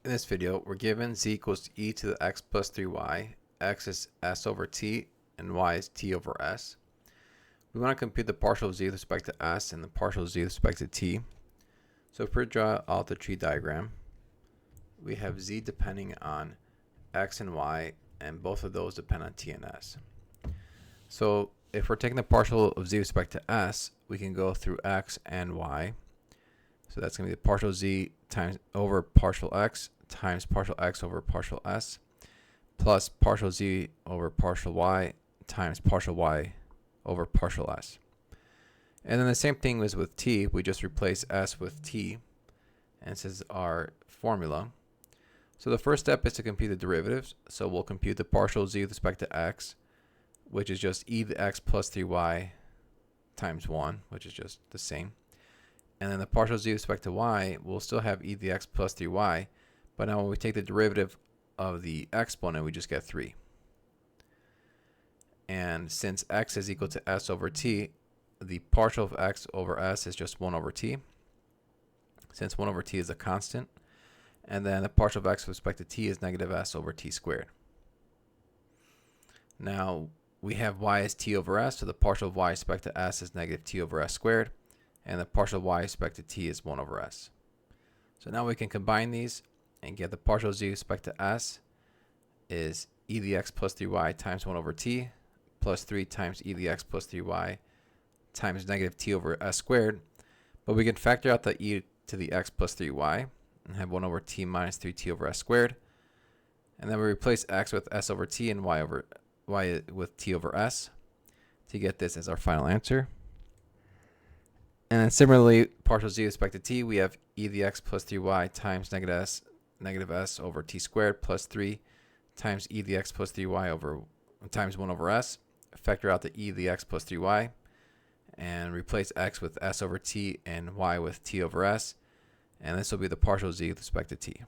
In this video, we're given z equals to e to the x plus 3y, x is s over t, and y is t over s. We want to compute the partial of z with respect to s and the partial of z with respect to t. So if we draw out the tree diagram, we have z depending on x and y, and both of those depend on t and s. So if we're taking the partial of z with respect to s, we can go through x and y. So that's going to be the partial z times over partial x times partial x over partial s plus partial z over partial y times partial y over partial s. And then the same thing was with t. We just replace s with t, and this is our formula. So the first step is to compute the derivatives. So we'll compute the partial z with respect to x, which is just e to the x plus 3y times 1, which is just the same. And then the partial z with respect to y, we'll still have e to the x plus 3y, but now when we take the derivative of the exponent, we just get 3. And since x is equal to s over t, the partial of x over s is just 1 over t, since 1 over t is a constant. And then the partial of x with respect to t is negative s over t squared. Now we have y as t over s, so the partial of y with respect to s is negative t over s squared. And the partial of y with respect to t is 1 over s. So now we can combine these and get the partial z with respect to s is e to the x plus 3y times 1 over t plus 3 times e to the x plus 3y times negative t over s squared. But we can factor out the e to the x plus 3y and have 1 over t minus 3t over s squared. And then we replace x with s over t and y with t over s to get this as our final answer. And then similarly, partial z with respect to t, we have e to the x plus 3y times negative s over t squared plus 3 times e to the x plus 3y over times 1 over s. Factor out the e to the x plus 3y and replace x with s over t and y with t over s. And this will be the partial z with respect to t.